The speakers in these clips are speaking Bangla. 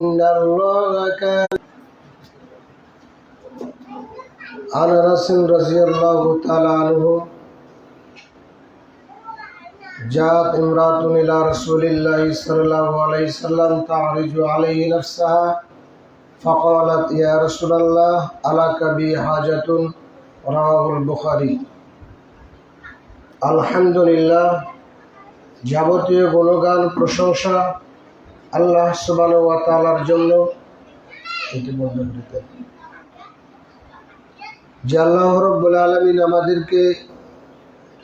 إن الله كان عن أنس رضي الله تعالى عنه جاءت امرأة إلى رسول الله صلى الله عليه وسلم تعرج عليه نفسها فقالت يا رسول الله ألك بي حاجة رواه البخاري। আলহামদুলিল্লাহ, যাবতীয় গুণগান প্রশংসা আল্লাহ সুবহানাহু ওয়া তাআলার জন্য, যে আল্লাহ রাব্বুল আলামিন আমাদেরকে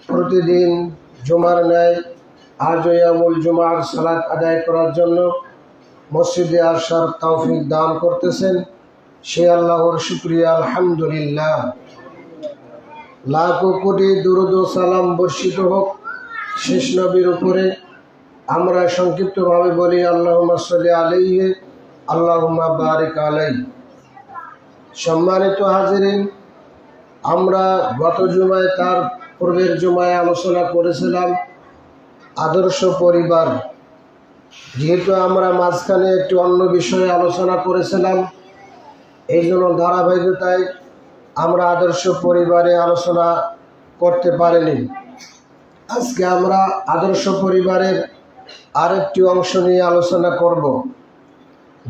প্রতিদিন জুমার ন্যায় আজ ইয়ামুল জুমার সালাত আদায় করার জন্য মসজিদে আসার তৌফিক দান করতেছেন, সে আল্লাহর শুকরিয়া আলহামদুলিল্লাহ। লাখো কোটি দুরূদ ও সালাম বর্ষিত হোক শেষ নবীর উপরে। আমরা সংক্ষিপ্তভাবে বলি আল্লাহুম্মা সাল্লি আলাইহি আল্লাহুম্মা বারিক আলাইহি। সম্মানিত হাজিরিন, আমরা গত জুমায় তার পূর্বের জুমায় আলোচনা করেছিলাম আদর্শ পরিবার। যেহেতু আমরা মাঝখানে একটি অন্য বিষয়ে আলোচনা করেছিলাম, এই জন্য ধারাবাহিকতায় আমরা আদর্শ পরিবারে আলোচনা করতে পারিনি। আজকে আমরা আদর্শ পরিবারের আরেকটি অংশ নিয়ে আলোচনা করব।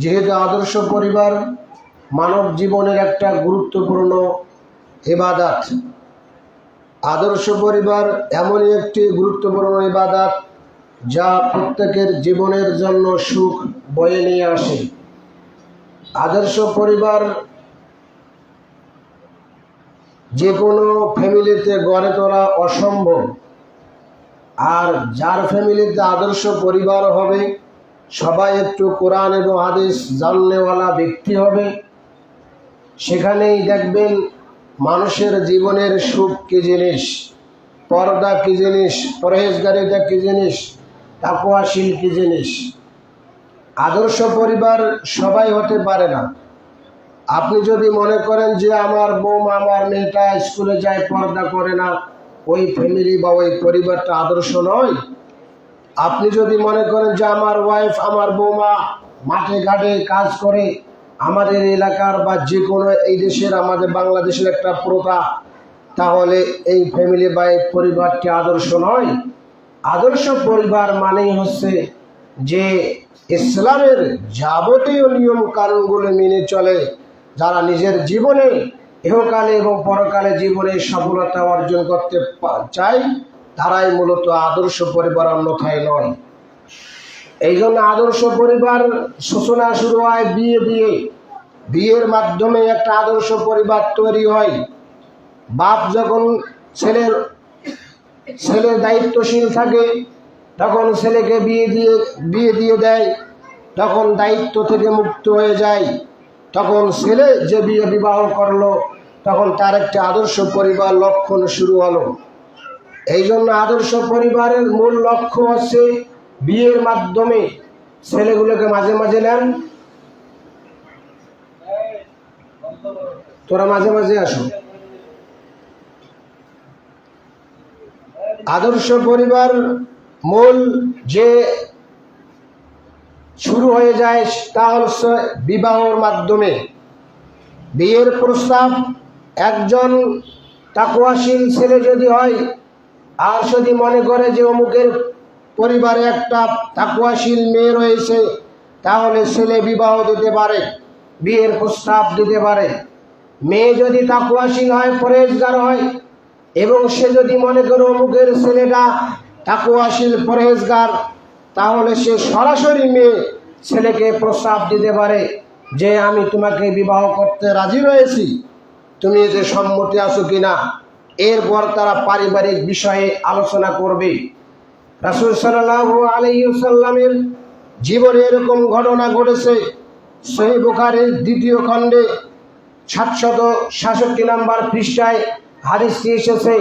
যেহেতু আদর্শ পরিবার মানব জীবনের একটা গুরুত্বপূর্ণ ইবাদত। আদর্শ পরিবার এমনই একটি গুরুত্বপূর্ণ ইবাদত যা প্রত্যেকের জীবনের জন্য সুখ বয়ে নিয়ে আসে। আদর্শ পরিবার যে কোনো ফ্যামিলিতে গড়ে তোলা অসম্ভব। আর যার ফ্যামিলিতে আদর্শ পরিবার হবে, সবাই একটু কোরআন এবং হাদিস জাননেওয়ালা ব্যক্তি হবে। সেখানেই দেখবেন মানুষের জীবনের সুখ কী জিনিস, পর্দা কী জিনিস, পরহেজগারিতা কী জিনিস, তাকওয়াশীল কী জিনিস। আদর্শ পরিবার সবাই হতে পারে না। আপনি যদি মনে করেন যে আমার বৌমা, আমার মেয়েটা স্কুলে যায়, পর্দা করে না, ওই ফ্যামিলি বা ওই পরিবারটা আদর্শ নয়। আপনি যদি মনে করেন যে আমার ওয়াইফ, আমার বৌমা মাঠে ঘাটে কাজ করে, আমাদের এলাকার বা যে কোনো এই দেশের, আমাদের বাংলাদেশের একটা প্রথা, তাহলে এই ফ্যামিলি বা এই পরিবারটি আদর্শ নয়। আদর্শ পরিবার মানেই হচ্ছে যে ইসলামের যাবতীয় নিয়ম কানুনগুলো মেনে চলে, যারা নিজের জীবনে ইহকালে এবং পরকালে জীবনে সফলতা অর্জন করতে চায়, তারাই মূলত আদর্শ পরিবার, অন্যথায় নয়। এই জন্য আদর্শ পরিবার সূচনা শুরু হয় বিয়ে দিয়ে। বিয়ের মাধ্যমে একটা আদর্শ পরিবার তৈরি হয়। বাপ যখন ছেলের দায়িত্বশীল থাকে, তখন ছেলেকে বিয়ে দিয়ে দেয়, তখন দায়িত্ব থেকে মুক্ত হয়ে যায়। তখন ছেলে যে বিবাহ করলো, তখন তার একটি আদর্শ পরিবার লক্ষণ শুরু হলো। এই জন্য আদর্শ পরিবারের মূল লক্ষ্য হচ্ছে বিয়ের মাধ্যমে ছেলেগুলোকে মাঝে মাঝে নেন, তোরা মাঝে মাঝে আসো। আদর্শ পরিবার মূল যে শুরু হয়ে যায় তা হচ্ছে বিবাহর মাধ্যমে। বিয়ের প্রস্তাব একজন তাকওয়াশীল ছেলে যদি হয়, আর যদি মনে করে যে অমুকের পরিবারে একটা তাকওয়াশীল মেয়ে রয়েছে, তাহলে ছেলে বিবাহ দিতে পারে, বিয়ের প্রস্তাব দিতে পারে। মেয়ে যদি তাকওয়াশীল হয়, পরহেজগার হয়, এবং সে যদি মনে করে অমুকের ছেলেটা তাকওয়াশীল পরহেজগার, তাহলে সে সরাসরি মেয়ে ছেলেকে প্রস্তাব দিতে পারে যে আমি তোমাকে বিবাহ করতে রাজি রয়েছি, তুমি এতে সম্মতি আছো কিনা। এরপর তারা পারিবারিক বিষয়ে আলোচনা করবে। রাসূল সাল্লাল্লাহু আলাইহি ওয়াসাল্লামের জীবনে এরকম ঘটনা ঘটেছে। সহিহ বুখারীর 2য় খণ্ডে 766 নম্বর পৃষ্ঠায় হাদিসটি এসেছে।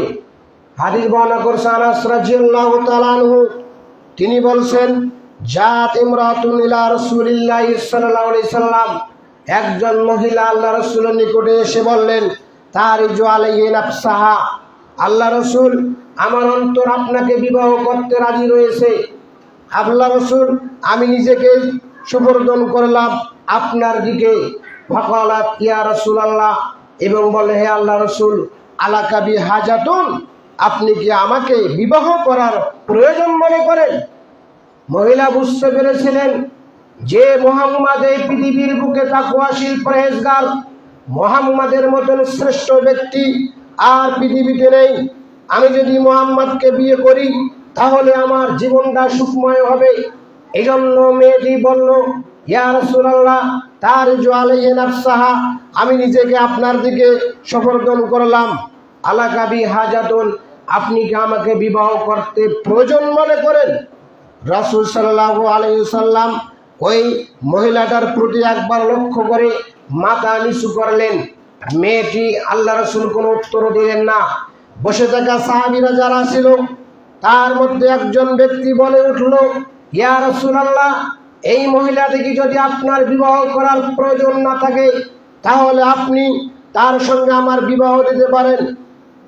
হাদিস বর্ণনা করছে আনাস রাদিয়াল্লাহু তাআলা আনহু। তিনি বলছেন, জাত ইমরাতুন ইলা রাসূলিল্লাহি সাল্লাল্লাহু আলাইহি সাল্লাম, একজন মহিলা আল্লাহ রাসূলের নিকটে এসে বললেন, তারিজু আলাইহি নাফসাহা, আল্লাহ রাসূল, আমার অন্তর আপনাকে বিবাহ করতে রাজি রয়েছে। আল্লাহ রাসূল, আমি নিজেকে সুপর্দন করলাম আপনার দিকে। ফাকালাত ইয়া রাসূলুল্লাহ, এবং বলে হে আল্লাহ রাসূল, আলাকা বি হাজাতুন, আপনি কি আমাকে বিবাহ করার প্রয়োজন মনে করেন? মহিলা বুঝতে পেরেছিলেন যে মুহাম্মদ এই পৃথিবীর বুকে তাকওয়াশীল পরহেজগার, মুহাম্মাদের মতন শ্রেষ্ঠ ব্যক্তি আর পৃথিবীতে নেই। আমি যদি মুহাম্মদকে বিয়ে করি তাহলে আমার জীবনটা সুখময় হবে। এই জন্য মেয়েটি বলল, ইয়া রাসূলুল্লাহ তারজু আলাইহি নাফসাহা, আমি নিজেকে আপনার দিকে সমর্পণ করলাম। আলাকা বি হাজাতুন, আপনি কি আমাকে বিবাহ করতে প্রয়োজন মনে করেন? রাসূল সাল্লাল্লাহু আলাইহি ওয়াসাল্লাম ওই মহিলাটার প্রতি একবার লক্ষ্য করে মাথা নিচু করলেন। মেয়েটি আল্লাহ রাসূল কোনো উত্তর দিলেন না। বসে থাকা সাহাবীরা যারা ছিল তার মধ্যে একজন ব্যক্তি বলে উঠল, ইয়া রাসূলুল্লাহ, এই মহিলাটিকে যদি আপনার বিবাহ করার প্রয়োজন না থাকে তাহলে আপনি তার সঙ্গে আমার বিবাহ দিতে পারেন।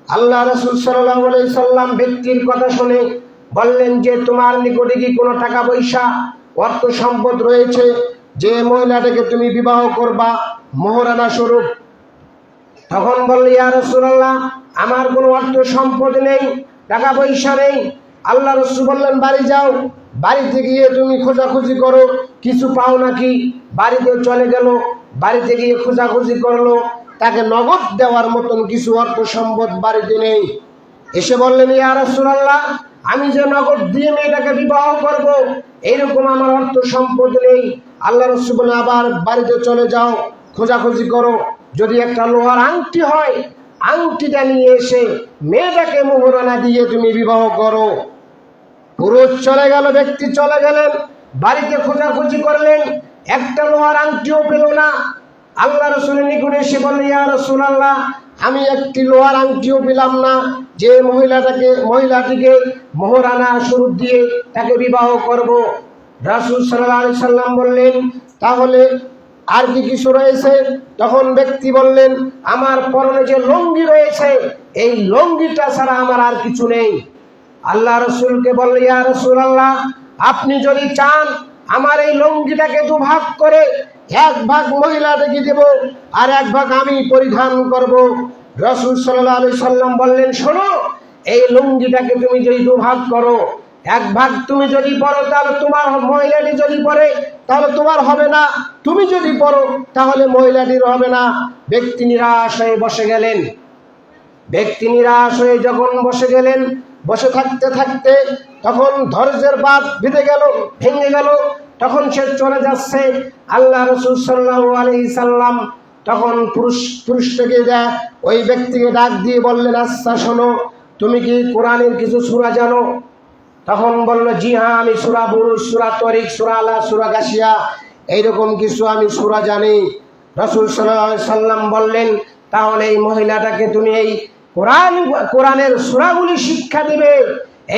আল্লাহ রাসূল সাল্লাল্লাহু আলাইহি সাল্লাম ব্যক্তির কথা শুনে বললেন যে, তোমার নিকটে কি কোনো টাকা পয়সা অর্থ সম্পদ রয়েছে যে মহিলাটাকে তুমি বিবাহ করবা মোহরানা স্বরূপ? তখন বলল, ইয়া রাসূলুল্লাহ, আমার কোনো অর্থ সম্পদ নেই, টাকা পয়সা নেই। আল্লাহ রাসূল বললেন, বাড়ি যাও, বাড়িতে গিয়ে তুমি খোঁজাখুঁজি করো কিছু পাও নাকি। বাড়িতে চলে গেল, বাড়িতে গিয়ে খোঁজাখুঁজি করলো, তাকে নগদ দেওয়ার মতন কিছু অর্থ সম্পদ বাড়িতে নেই। এসে বললেন, ইয়া রাসূলুল্লাহ, আমি যে নগদ দিয়ে মেয়েটাকে বিবাহ করব এইরকম আমার অর্থ সম্পদ নেই। আল্লাহ রাসূল বললেন, আবার বাড়িতে চলে যাও, খোঁজাখুঁজি করো, যদি একটা লোহার আংটি হয় আংটিটা নিয়ে এসে মেয়েটাকে মোহরানা দিয়ে তুমি বিবাহ করো। পুরুষ চলে গেল, ব্যক্তি চলে গেলেন, বাড়িতে খোঁজাখুঁজি করলেন, একটা লোহার আংটিও পেল না। আল্লাহ রাসূলের নিকটে এসে বলল, ইয়া রাসূলুল্লাহ, আমি একটি লোহার আংটিও পেলাম না যে মহিলাটিকে মোহরানা স্বরূপ দিয়ে তাকে বিবাহ করব। রাসূল সাল্লাল্লাহু আলাইহি সাল্লাম বললেন, তাহলে আর কি কিছু রয়েছে? তখন ব্যক্তি বললেন, আমার পরনে যে লুঙ্গি রয়েছে এই লুঙ্গিটা ছাড়া আমার আর কিছু নেই। আল্লাহ রাসূলকে বলল, ইয়া রাসূলুল্লাহ, আপনি যদি চান আমার এই লুঙ্গিটাকে দুভাগ করে এক ভাগ মহিলাটাকে দেব আর এক ভাগ আমি পরিধান করব। রাসূল সাল্লাল্লাহু আলাইহি সাল্লাম বললেন, শোনো, এই লুঙ্গিটাকে তুমি যদি দুভাগ করো, এক ভাগ তুমি যদি পরো তাহলে তোমার, মহিলাটি যদি পরে তাহলে তোমার হবে না, তুমি যদি পরো তাহলে মহিলাটির হবে না। ব্যক্তি নিরাশ হয়ে বসে গেলেন। ব্যক্তি নিরাশ হয়ে যখন বসে গেলেন, বসে থাকতে থাকতে তখন ধৈর্যের বাঁধ ভেঙে গেল। তখন সে চলে যাচ্ছে। আল্লাহ রাসূল সাল্লাল্লাহু আলাইহি সাল্লাম তখন পুরুষটাকে ওই ব্যক্তিকে ডাক দিয়ে বললেন, আচ্ছা শোনো, তুমি কি কোরআনের কিছু সূরা জানো? তখন বলল, জি হ্যাঁ, আমি সূরা বুরুজ, সূরা তরিক, সূরা আলা, সূরা গাশিয়া এইরকম কিছু আমি সূরা জানি। রাসূল সাল্লাল্লাহু আলাইহি সাল্লাম বললেন, তাহলে এই মহিলাটাকে তুমি এই কোরআনের সূরাগুলি শিক্ষা দিবে।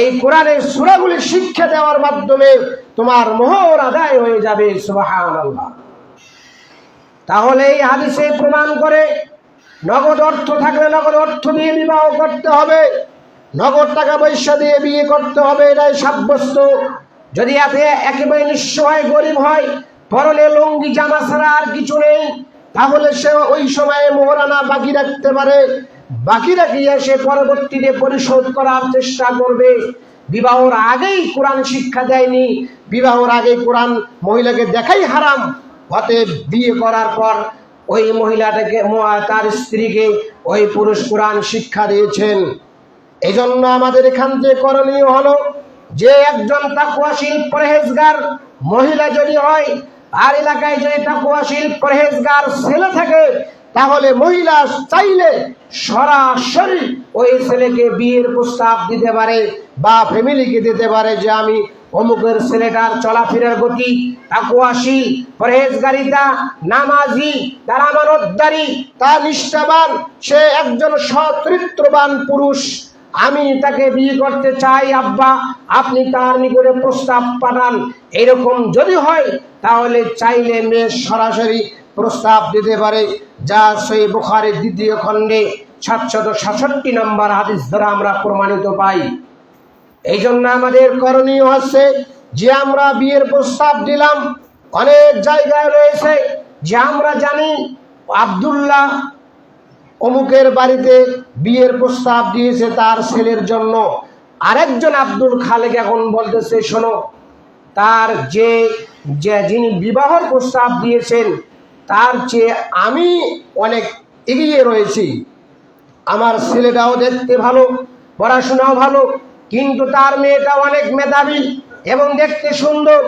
এই কোরআনের সূরাগুলি শিক্ষা দেওয়ার মাধ্যমে তোমার মোহর আদায় হয়ে যাবে। সুবহানাল্লাহ। তাহলে এই হাদিসে প্রমাণ করে নগদ অর্থ থাকলে নগদ অর্থ দিয়ে বিবাহ করতে হবে, নগদ টাকা পয়সা দিয়ে বিয়ে করতে হবে, এটাই সাব্যস্ত। যদি একেবারে নিঃস্ব হয়, গরিব হয়, পরনে লুঙ্গি জামা ছাড়া আর কিছু নেই, তাহলে সে ওই সময়ে মোহরানা বাকি রাখতে পারে, বাকি রাখিয়ে সে পরবর্তীতে পরিশোধ করার চেষ্টা করবে। বিবাহর আগেই কোরআন শিক্ষা দেয়নি, বিবাহর আগে কোরআন মহিলাকে দেখাই হারাম। অতএব বিয়ে করার পর ওই মহিলাটাকে, তার স্ত্রীকে ওই পুরুষ কোরআন শিক্ষা দিয়েছেন। এই জন্য আমাদের এখান থেকে করণীয় হলো যে একজন তাকওয়াশীল পরহেজগার মহিলা যদি হয় আর এলাকায় যদি তাকওয়াশীল পরহেজগার ছেলে থাকে, তাহলে মহিলা চাইলে সরাসরি ওই ছেলেকে বিয়ের প্রস্তাব দিতে পারে বা ফ্যামিলিকে দিতে পারে যে আমি অমুকের ছেলেটার চলাফেরার গতি, তাকওয়াশীল, পরহেজগারিতা, নামাজি, তার আমানতদারি, তার নিষ্ঠাবান, সে একজন সচরিত্রবান পুরুষ, আমি তাকে বিয়ে করতে চাই আব্বা, আপনি তার নিকটে প্রস্তাব পাঠান। এরকম যদি হয় তাহলে চাইলে মেয়ে সরাসরি প্রস্তাব দিতে পারে, যা সহিহ বুখারীর 2য় খণ্ডে 767 নম্বর হাদিস দ্বারা আমরা প্রমাণিত পাই। এই জন্য আমাদের করণীয় আছে যে আমরা বিয়ের প্রস্তাব দিলাম, অনেক জায়গায় রয়েছে যে আমরা জানি আব্দুল্লাহ অমুকের বাড়িতে বিয়ের প্রস্তাব দিয়েছে তার ছেলের জন্য, আরেকজন আব্দুল খালেক এখন বলতেছে শোনো, তার যে যিনি বিবাহর প্রস্তাব দিয়েছেন তার চেয়ে আমি অনেক এগিয়ে রয়েছি, আমার ছেলেটাও দেখতে ভালো, পড়াশোনাও ভালো, কিন্তু তার মেয়েটা অনেক মেধাবী এবং দেখতে সুন্দর,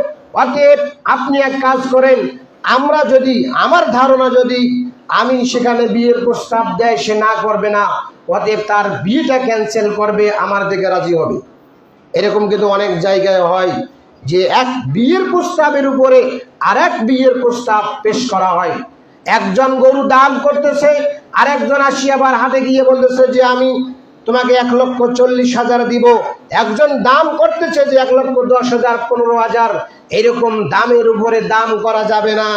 অতএব আপনি এক কাজ করেন, আমরা যদি আমার ধারণা যদি আমি সেখানে বিয়ের প্রস্তাব দেয় সে না করবে না, অতএব তার বিয়েটা ক্যান্সেল করবে, আমার দিকে রাজি হবে। এরকম কিন্তু অনেক জায়গায় হয় যে এক বিয়ের প্রস্তাবের উপরে আরেক বিয়ের প্রস্তাব পেশ করা হয়। একজন গরু দাম করতেছে, আরেকজন আসি আবার হাটে গিয়ে বলতেছে যে আমি তোমাকে 1,40,000 দিব, একজন দাম করতেছে যে 1,10,000 15,000, এরকম দামের উপরে দাম করা যাবে না।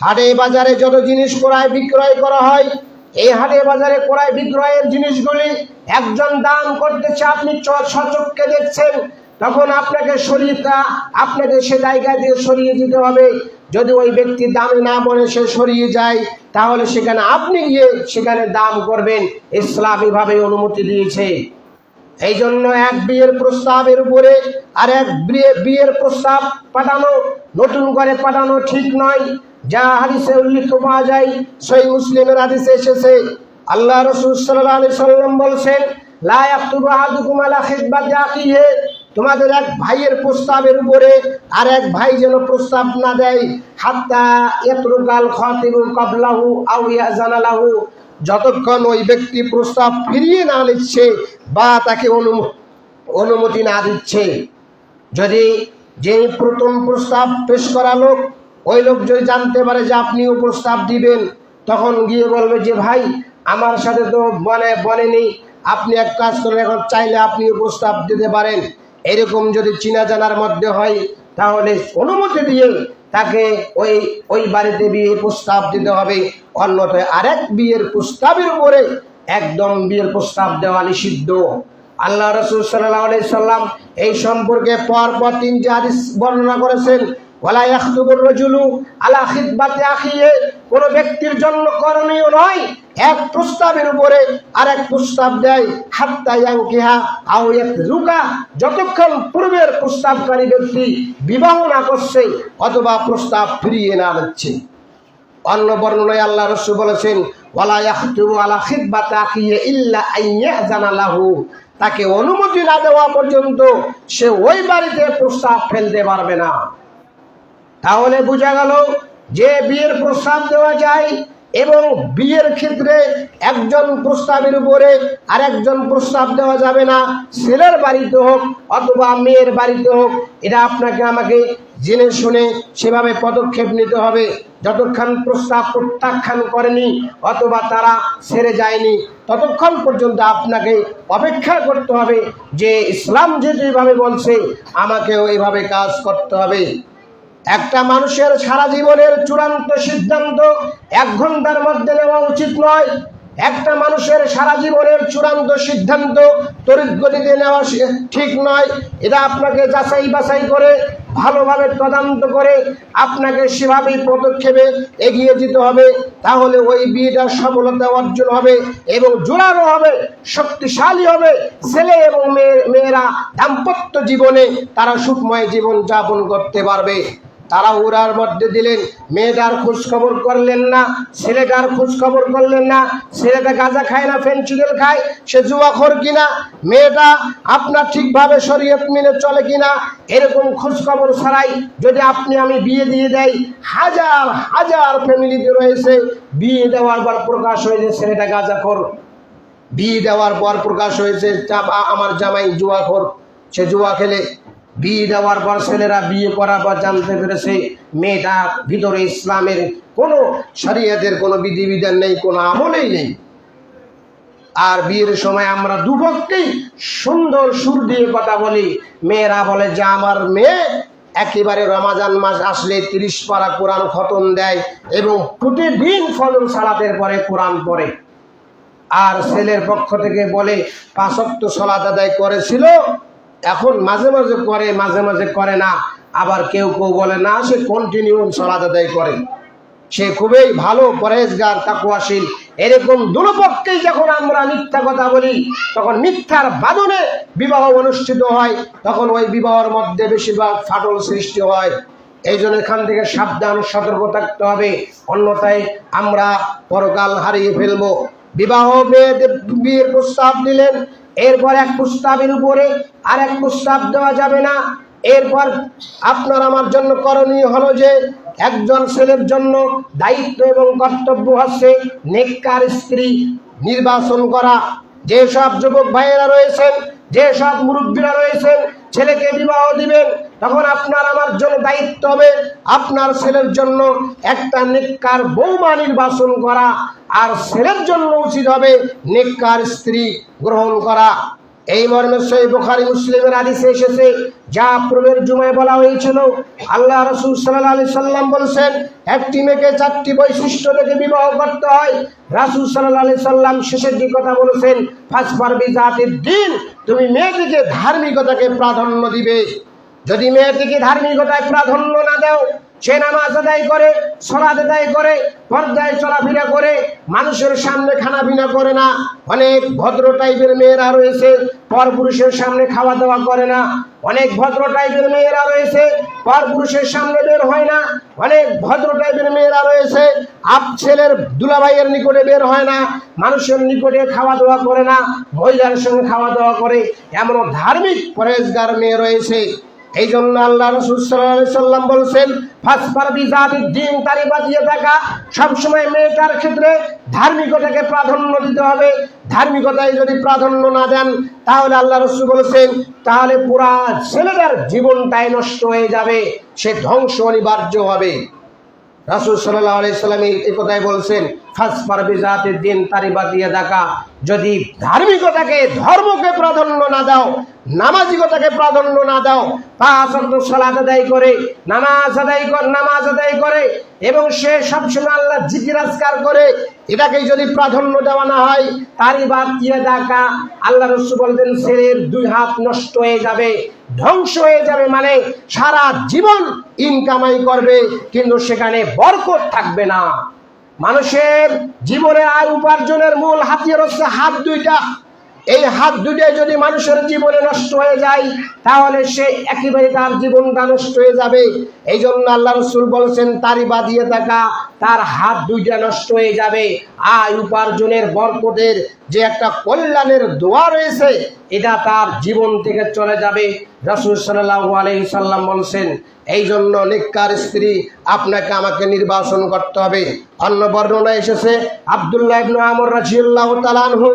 হাটে বাজারে যত জিনিস ক্রয় বিক্রয় করা হয়, এই হাটে বাজারে ক্রয় বিক্রয়ের জিনিসগুলি একজন দাম করতেছে, আপনি সচক্ষে দেখছেন, তখন আপনাকে আপনাকে সে জায়গা দিয়ে সরিয়ে দিতে হবে। যদি ওই ব্যক্তি দামে না বলে সে সরিয়ে যায়, তাহলে সেখানে আপনি গিয়ে সেখানে দাম করবেন, ইসলামীভাবে অনুমতি দিয়েছে। এই জন্য এক বিয়ের প্রস্তাবের উপরে আর এক বিয়ের প্রস্তাব পাঠানো, নতুন করে পাঠানো ঠিক নয়। যা হাদিসে উল্লেখ পাওয়া যায়, সহিহ মুসলিমের হাদিসে এসেছে, আল্লাহ রাসূল সাল্লাল্লাহু আলাইহি সাল্লাম বলেছেন, লা ইয়াকতুবু আহাদুকুম আলা খিতবাতি আখিহি, তোমাদের এক ভাইয়ের প্রস্তাবের উপরে আর এক ভাই যেন প্রস্তাব না দেয়, হাত্তা ইয়াতরুকাল খাতিবু ক্বাবলাহু আও ইয়াযানা লাহু, যতক্ষণ ওই ব্যক্তি প্রস্তাব ফিরিয়ে না নিচ্ছে বা তাকে অনুমতি না দিচ্ছে। যদি যে প্রথম প্রস্তাব পেশ করা লোক, ওই লোক যদি জানতে পারে যে আপনিও প্রস্তাব দিবেন, তখন গিয়ে বলবে যে ভাই আমার সাথে তো বলেনি, আপনি এক কাজ করেন, এখন চাইলে আপনিও প্রস্তাব দিতে পারেন। এরকম যদি চিনা জানার মধ্যে হয়, তাহলে অনুমতি দিয়ে তাকে ওই বাড়িতে বিয়ে প্রস্তাব দিতে হবে। অন্যথায় আরেক বিয়ের প্রস্তাবের উপরে একদম বিয়ের প্রস্তাব দেওয়া নিষিদ্ধ। আল্লাহ রাসূল সাল্লাল্লাহু আলাইহি সাল্লাম এই সম্পর্কে পরপর 3টি হাদিস বর্ণনা করেছেন। ওয়ালা ইয়াখতুবুর রাজুলু আলা খিতবাতি আখিহি, কোন ব্যক্তির জন্য করণীয় নয় এক প্রস্তাবের উপরে আরেক প্রস্তাব দেয়, হাত্তা ইয়ানকিহা আও ইয়াতরুকা, যতক্ষণ পূর্বের প্রস্তাবকারী ব্যক্তি বিবাহ না করছে অথবা প্রস্তাব ফিরিয়ে না নিচ্ছে। অন্য বর্ণনায় আল্লাহ রাসূল বলেছেন, ওয়ালা ইয়াখতুবু আলা খিতবাতি আখিহি ইল্লা আইয়াযানা লাহু, তাকে অনুমতি না দেওয়া পর্যন্ত সে ওই বাড়িতে প্রস্তাব ফেলতে পারবে না। তাহলে বোঝা গেল যে বিয়ের প্রস্তাব দেওয়া যায় এবং বিয়ের ক্ষেত্রে একজন প্রস্তাবের উপরে আরেকজন প্রস্তাব দেওয়া যাবে না, ছেলের বাড়িতে হোক অথবা মেয়ের বাড়িতে হোক। এটা আপনাকে আমাকে জেনে শুনে সেভাবে পদক্ষেপ নিতে হবে। যতক্ষণ প্রস্তাব প্রত্যাখ্যান করেনি অথবা তারা ছেড়ে যায়নি, ততক্ষণ পর্যন্ত আপনাকে অপেক্ষা করতে হবে যে ইসলাম যেভাবে বলছে আমাকেও এইভাবে কাজ করতে হবে। একটা মানুষের সারা জীবনের চূড়ান্ত সিদ্ধান্ত 1 ঘন্টার মধ্যে নেওয়া উচিত নয়। একটা মানুষের সারা জীবনের চূড়ান্ত সিদ্ধান্ত তড়িৎ গতিতে নেওয়া ঠিক নয়। এটা আপনাকে যাচাই বাছাই করে ভালোভাবে তদন্ত করে আপনাকে সেভাবেই পদক্ষেপে এগিয়ে যেতে হবে। তাহলে ওই বিয়েটা সফলতা অর্জন হবে এবং জোরালো হবে, শক্তিশালী হবে। ছেলে এবং মেয়েরা দাম্পত্য জীবনে তারা সুখময় জীবন যাপন করতে পারবে। তারা উড়ার মধ্যে দিলেন, মেয়েটার খোঁজ খবর করলেন না, ছেলেটার খোঁজ খবর করলেন না, ছেলেটা গাঁজা খায় না ফেনসিডিল খায়, সে জুয়াখোর কিনা, মেয়েটা আপনার ঠিকভাবে শরীয়ত মেনে চলে কিনা, এরকম খোঁজ খবর ছাড়াই যদি আপনি আমি বিয়ে দিয়ে দেয়, হাজার হাজার ফ্যামিলিতে রয়েছে বিয়ে দেওয়ার পর প্রকাশ হয়েছে ছেলেটা গাঁজাখোর, বিয়ে দেওয়ার পর প্রকাশ হয়েছে আমার জামাই জুয়াখোর, সে জুয়া খেলে। বিয়ে দেওয়ার পর ছেলেরা বিয়ে করার পর জানতে পেরেছে মেয়েটা ভিতরে ইসলামের কোনো শরীয়তের কোনো বিধিবিধান নেই, কোনো আমলেই নেই। আর বিয়ের সময় আমরা দুপক্ষেই সুন্দর সুর দিয়ে কথা বলি। মেয়েরা বলে যে আমার মেয়ে একেবারে রমাজান মাস আসলে 30 পারা কোরআন খতম দেয় এবং প্রতিদিন ফজর সালাতের পরে কোরআন পড়ে। আর ছেলের পক্ষ থেকে বলে 5 ওয়াক্ত সালাত আদায় করেছিল, এখন মাঝে মাঝে করে মাঝে মাঝে করে না। আবার কেউ কেউ বলে না, সে কন্টিনিউ সালাত আদায় করে, সে খুবই ভালো পরহেজগার তাকওয়াশীল। এরকম দুপক্ষেই যখন আমরা মিথ্যা কথা বলি, তখন মিথ্যার বাঁধনে বিবাহ অনুষ্ঠিত হয়, তখন ওই বিবাহের মধ্যে বেশিরভাগ ফাটল সৃষ্টি হয়। এই জন্য এখান থেকে সাবধান, সতর্ক থাকতে হবে, অন্যথায় আমরা পরকাল হারিয়ে ফেলবো। বিবাহ, মেয়েদের বিয়ের প্রস্তাব দিলেন, এরপর এক প্রস্তাবের উপরে আর এক প্রস্তাব দেওয়া যাবে না। এরপর আপনার আমার জন্য করণীয় হলো যে একজন ছেলের জন্য দায়িত্ব এবং কর্তব্য হচ্ছে নেককার স্ত্রী নির্বাচন করা। যেসব যুবক ভাইয়েরা রয়েছেন, যেসব মুরব্বীরা রয়েছেন, ছেলেকে বিবাহ দিবেন, তখন আপনার আমার জন্য দায়িত্ব হবে আপনার ছেলের জন্য একটা নেককার বৌমা নির্বাচন করা, আর ছেলের জন্য উচিত হবে নেককার স্ত্রী গ্রহণ করা। এই মর্মে সহিহ বুখারী মুসলিমের হাদিসে এসেছে, যা পূর্বের জুমায় বলা হয়েছিল। আল্লাহ রাসূল সাল্লাল্লাহু আলাইহি সাল্লাম বলেছেন, একটি মেয়েকে 4টি বৈশিষ্ট্য থেকে বিবাহ করতে হয়। রাসূল সাল্লাল্লাহু আলাইহি সাল্লাম শেষের দিকে কথা বলেছেন, ফাসফার বিজাতিদ দ্বীন, তুমি মেয়েটিকে ধার্মিকতাকে প্রাধান্য দিবে। যদি মেয়েটিকে ধার্মিকতায় প্রাধান্য না দাও, সে নামাজ আদায় করে, সালাত আদায় করে, পর্দায় চলাফেরা করে, মানুষের সামনে খানাপিনা করে না। অনেক ভদ্র টাইপের মেয়েরা রয়েছে, পরপুরুষের সামনে খাওয়া দাওয়া করে না। অনেক ভদ্র টাইপের মেয়েরা রয়েছে, পরপুরুষের সামনে বের হয় না। অনেক ভদ্র টাইপের মেয়েরা রয়েছে, ছেলের দুলাভাইয়ের নিকটে বের হয় না, মানুষের নিকটে খাওয়া দাওয়া করে না, মহিলার সঙ্গে খাওয়া দাওয়া করে। এমন ধার্মিক পরহেজগার মেয়ে রয়েছে। এই জন্য আল্লাহ রাসূল সাল্লাল্লাহু আলাইহি সাল্লাম বলেছেন, ফাসফার বিজাতিদ দ্বীন, তারই বাজিয়ে থাকা। সবসময় মেয়েটার ক্ষেত্রে ধার্মিকতাকে প্রাধান্য দিতে হবে। ধার্মিকতায় যদি প্রাধান্য না দেন, তাহলে আল্লাহ রাসূল বলেছেন, তাহলে পুরা ছেলেটার জীবনটাই নষ্ট হয়ে যাবে, সে ধ্বংস অনিবার্য হবে। রাসূল সাল্লাল্লাহু আলাইহি সাল্লাম এই কথাই বলছেন, ফাসফার বিজাতিদ দ্বীন, তারই বাজিয়ে থাকা। যদি ধার্মিকতাকে, ধর্মকে প্রাধান্য না দাও, নামাজিকতাকে প্রাধান্য না দাও, 5 ওয়াক্ত সালাত আদায় করে, নামাজ আদায় করে এবং সে সবসময় আল্লাহ জিকির আজকার করে, এটাকে যদি প্রাধান্য দেওয়া না হয়, তারই বাদ দিয়ে দেখা, আল্লাহ রাসূল বলেন ছেলের 2 হাত নষ্ট হয়ে যাবে, ধ্বংস হয়ে যাবে। মানে সারা জীবন ইনকামাই করবে, কিন্তু সেখানে বরকত থাকবে না। মানুষের জীবনে আয় উপার্জনের মূল হাতিয়ার হচ্ছে হাত 2টা। এই হাত 2টাই যদি মানুষের জীবনে নষ্ট হয়ে যায়, তাহলে সে একেবারে তার জীবনটা নষ্ট হয়ে যাবে। এই জন্য আল্লাহ রাসূল বলেছেন, তারই বাদিয়ে থাকা, তার হাত 2টা নষ্ট হয়ে যাবে। আয় উপার্জনের বরকতের যে একটা কল্যাণের দোয়া রয়েছে, এটা তার জীবন থেকে চলে যাবে। রাসূল সাল্লাল্লাহু আলাইহি সাল্লাম বলেছেন, এই জন্য নেককার স্ত্রী আপনাকে আমাকে নির্বাচন করতে হবে। অন্য বর্ণনা এসেছে, আব্দুল্লাহ ইবনে আমর রাদিয়াল্লাহু তাআলা আনহু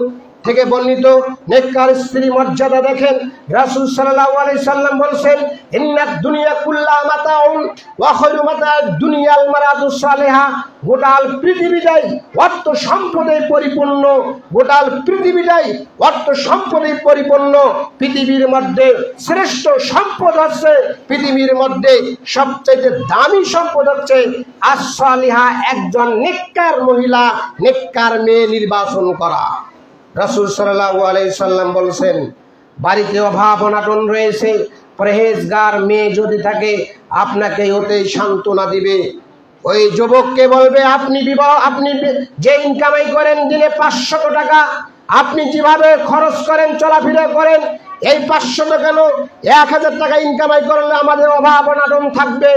থেকে বর্ণিত, নেককার স্ত্রী মর্যাদা দেখেন। রাসূল সাল্লাল্লাহু আলাইহি সাল্লাম বলেছেন, ইন্নাদ দুনিয়া কুল্লাহা মাতাউন ওয়া খায়রু মাতা'আদ দুনিয়াল মারাতুস সালিহা। গোটাল পৃথিবীটাই অর্থ সম্পদে পরিপূর্ণ, গোটাল পৃথিবীটাই অর্থ সম্পদে পরিপূর্ণ। পৃথিবীর মধ্যে শ্রেষ্ঠ সম্পদ হচ্ছে, পৃথিবীর মধ্যে সবচেয়ে দামি সম্পদ হচ্ছে আস-সালিহা, একজন নেককার মহিলা, নেককার মেয়ে নির্বাচন করা। রাসূল সাল্লাল্লাহু আলাইহি সাল্লাম বলেছেন, বাড়িতে অভাব অনাটন রয়েছে, পরহেজগার মেয়ে যদি থাকে, আপনাকে ওতেই সান্ত্বনা দিবে। ওই যুবককে বলবে, আপনি যে ইনকামাই করেন দিনে 500 টাকা, আপনি যেভাবে খরচ করেন, চলাফেরা করেন, এই 500 টাকা কেন, 1000 টাকা ইনকামাই করলে আমাদের অভাব অনাটন থাকবে।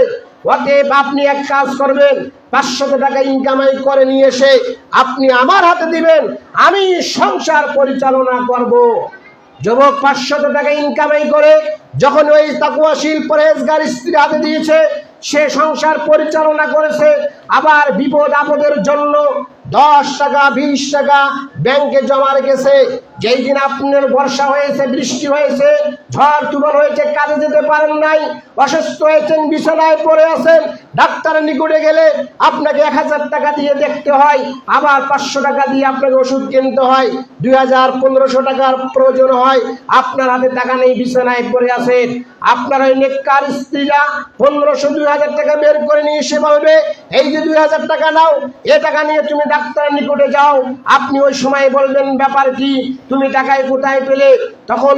অতএব আপনি এক কাজ করবেন, 500 টাকা ইনকামাই করে নিয়ে এসে আপনি আমার হাতে দিবেন, আমি সংসার পরিচালনা করব। যুবক 500 টাকা ইনকামাই করে যখন ওই তাকওয়াশীল পরহেজগার স্ত্রীর হাতে দিয়েছে, সে সংসার পরিচালনা করেছে। আবার বিপদ আপদের জন্য 10 টাকা 20 টাকা ব্যাংকে জমা রেখেছে। যেই দিন আপনার বর্ষা হয়েছে, বৃষ্টি হয়েছে, ঝড় তুফান হয়েছে, কাজে যেতে পারেন নাই, অসুস্থ হয়েছেন, বিছানায় পড়ে আছেন, ডাক্তারের নিকটে গেলে আপনাকে 1000 টাকা দিয়ে দেখতে হয়, আবার 500 টাকা দিয়ে আপনাকে ওষুধ কিনতে হয়, 2000-1500 টাকার প্রয়োজন হয়। আপনার হাতে টাকা নেই, বিছানায় পড়ে আছেন। আপনার ওই নেককার স্ত্রীরা 1500-2000 টাকা বের করে নিয়ে এসে বলবে, এই যে 2000 টাকা নাও, এ টাকা নিয়ে তুমি ডাক্তারের নিকটে যাও, আপনি ওই সময় বলবেন ব্যাপার কি, তুমি টাকায় কোথায় পেলে? তখন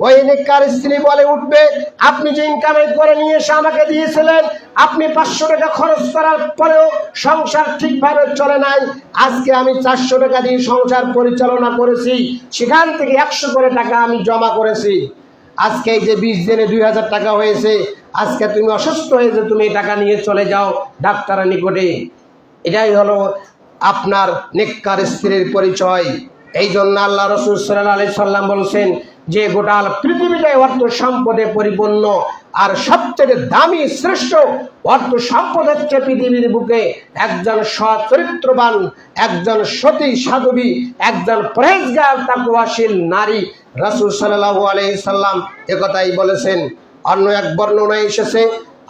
ওই নেককার স্ত্রী বলে উঠবে, আপনি যে ইনকাম করে নিয়ে এসে আমাকে দিয়েছিলেন, আপনি 500 টাকা খরচ করার পরেও সংসার ঠিকভাবে চলে নাই। আজকে আমি 400 টাকা দিয়ে সংসার পরিচালনা করেছি, সেখান থেকে 100 করে টাকা আমি জমা করেছি। আজকে এই যে 20 দিনে 2000 টাকা হয়েছে, আজকে তুমি অসুস্থ হয়েছে, তুমি টাকা নিয়ে চলে যাও ডাক্তারের নিকটে। এটাই হলো আপনার নেককার স্ত্রীর পরিচয়। এই জন্য আল্লাহ রাসূল সাল্লাল্লাহু আলাইহি সাল্লাম বলছেন যে গোটা পৃথিবীটাই অর্থ সম্পদে পরিপূর্ণ, আর সবচেয়ে দামি শ্রেষ্ঠ অর্থ সম্পদ হচ্ছে পৃথিবীর বুকে একজন সচরিত্রবান, একজন সতী সাধবী, একজন পরহেজগার তাকওয়াশীল নারী। রাসূল সাল্লাল্লাহু আলাইহি সাল্লাম একথাই বলেছেন। অন্য এক বর্ণনায় এসেছে,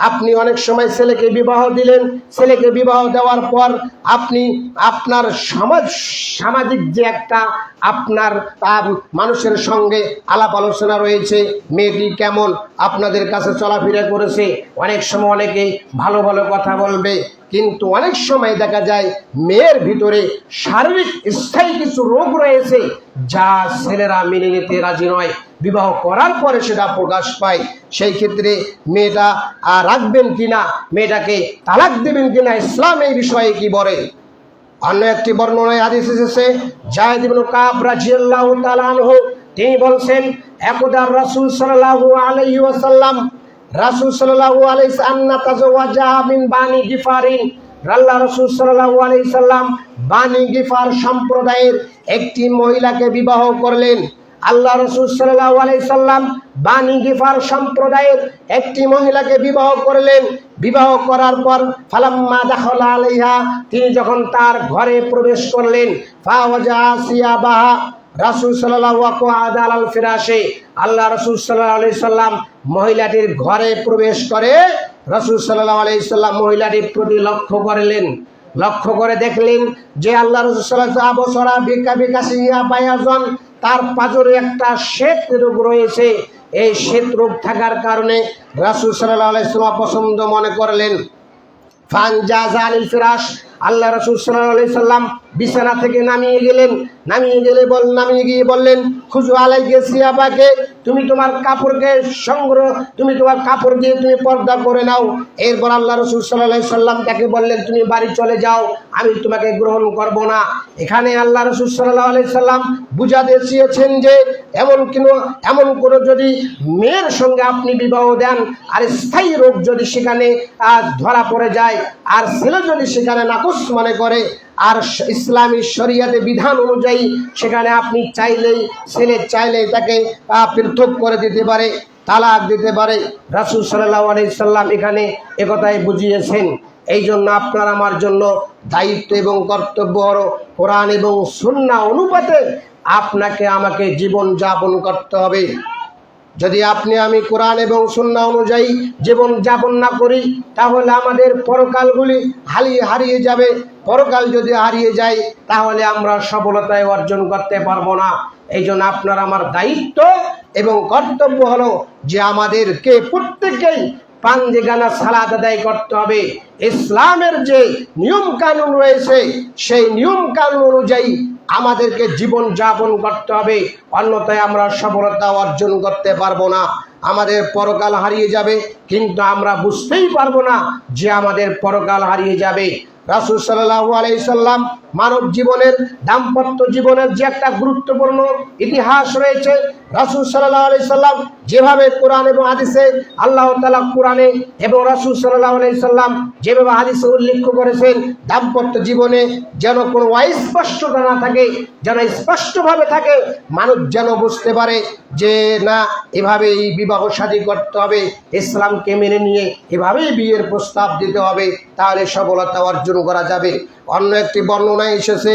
আপনি অনেক সময় ছেলেকে বিবাহ দিলেন, ছেলেকে বিবাহ দেওয়ার পর আপনি আপনার সামাজিক যে একটা আপনার মানুষের সঙ্গে আলাপ আলোচনা রয়েছে, মেয়েটি কেমন আপনাদের কাছে চলাফেরা করেছে, অনেক সময় অনেকে ভালো ভালো কথা বলবে, কিন্তু অনেক সময় দেখা যায় মেয়ের ভিতরে শারীরিক স্থায়ী কিছু রোগ রয়েছে যা ছেলেরা মেনে নিতে রাজি নয়। বিবাহ করার পরে সেটা প্রকাশ পায়। সেই ক্ষেত্রে মেয়েটা রাখবেন কিনা, মেয়েটাকে তালাক দেবেন কিনা, ইসলাম এই বিষয়ে কি বলে? অন্য একটি বর্ণনায় হাদিস এসেছে, যায়েদ ইবনে কাব রাদিয়াল্লাহু তাআলা আনহু তিনি বলছেন, একদা রাসূল সাল্লাল্লাহু আলাইহি ওয়াসাল্লাম আন্না তাজাওয়াজা মিন বানি গিফারিন, আল্লাহ রাসূল সাল্লাল্লাহু আলাইহি সাল্লাম বানি গিফার সম্প্রদায়ের একটি মহিলাকে বিবাহ করলেন। আল্লাহ রাসূল সাল্লাল্লাহু আলাইহি সাল্লাম বানি গিফার সম্প্রদায়ের একটি মহিলাকে বিবাহ করলেন। বিবাহ করার পর ফালাম্মা দাখালা আলাইহা, তিনি যখন তার ঘরে প্রবেশ করলেন, ফাওয়াজা সিয়াবাহা, রাসূল সাল্লাল্লাহু আলাল ফিরাশে, আল্লাহ রাসূল সাল্লাল্লাহু আলাইহি সাল্লাম মহিলাটির ঘরে প্রবেশ করে রাসূল সাল্লাল্লাহু আলাইহি সাল্লাম মহিলাটির প্রতি লক্ষ্য করলেন। লক্ষ্য করে দেখলেন যে আল্লাহ রাসূল সাল্লাল্লাহু আলাইহি সাল্লাম তার পাঁজরে একটা শ্বেত রোগ রয়েছে। এই শ্বেত রোগ থাকার কারণে রাসূল সাল্লাল্লাহু আলাইহি সাল্লাম পছন্দ মনে করলেন। ফানজাজালিল ফিরাশ, আল্লাহ রাসূল সাল্লাল্লাহু আলাইহি সাল্লাম বিছানা থেকে নামিয়ে গিয়ে বললেন, খুজু আলাইকে সিয়াবাকে, তুমি তোমার কাপড়কে তুমি তোমার কাপড় দিয়ে তুমি পর্দা করে নাও। এরপর আল্লাহ রাসূল সাল্লাল্লাহু আলাইহি সাল্লাম তাকে বললেন, তুমি বাড়ি চলে যাও, আমি তোমাকে গ্রহণ করব না। এখানে আল্লাহ রাসূল সাল্লাল্লাহু আলাইহি সাল্লাম বুঝাতে চেয়েছেন যে এমন কোনো যদি মেয়ের সঙ্গে আপনি বিবাহ দেন আর স্থায়ী রোগ যদি সেখানে ধরা পড়ে যায়, আর ছেলে যদি সেখানে নাকচ মনে করে, আর ইসলামী শরিয়াতে বিধান অনুযায়ী সেখানে আপনি ছেলে চাইলেই তাকে পৃথক করে দিতে পারে, তালাক দিতে পারে। রাসূল সাল্লাল্লাহু আলাইহি সাল্লাম এখানে একথাই বুঝিয়েছেন। এই জন্য আপনার আমার জন্য দায়িত্ব এবং কর্তব্য হলো কোরআন এবং সুন্নাহ অনুপাতে আপনাকে আমাকে জীবন যাপন করতে হবে। যদি আমি কোরআন এবং সুন্নাহ অনুযায়ী জীবন যাপন না করি, তাহলে আমাদের পরকালগুলি হারিয়ে যাবে। পরকাল যদি হারিয়ে যায়, তাহলে আমরা সফলতায় অর্জন করতে পারবো না। এই জন্য আপনার আমার দায়িত্ব এবং কর্তব্য হলো যে আমাদেরকে প্রত্যেককেই পাঁচগানা সালাত আদায় করতে হবে। ইসলামের যে নিয়ম কানুন রয়েছে, সেই নিয়ম কানুন অনুযায়ী আমাদেরকে জীবন যাপন করতে হবে, অন্যথায় আমরা সফলতা অর্জন করতে পারবো না। আমাদের পরকাল হারিয়ে যাবে, কিন্তু আমরা বুঝতেই পারবো না যে আমাদের পরকাল হারিয়ে যাবে। রাসূল সাল্লাল্লাহু আলাইহি সাল্লাম মানব জীবনের, দাম্পত্য জীবনের যে একটা গুরুত্বপূর্ণ ইতিহাস রয়েছে, রাসূল সাল্লাল্লাহু আলাইহি সাল্লাম যেভাবে কোরআন এবং হাদিসে আল্লাহ তাআলা কোরআনে এবং রাসূল সাল্লাল্লাহু আলাইহি সাল্লাম যেভাবে হাদিসে উল্লেখ করেছেন, দাম্পত্য জীবনে যেন কোনো অস্পষ্টতা না থাকে, যেন স্পষ্টভাবে থাকে, মানুষ যেন বুঝতে পারে যে না, এভাবেই বিবাহ শাদী করতে হবে, ইসলামকে মেনে নিয়ে এভাবেই বিয়ের প্রস্তাব দিতে হবে, তাহলে সফলতা অর্জন করা যাবে। অন্য একটি বর্ণনায় এসেছে,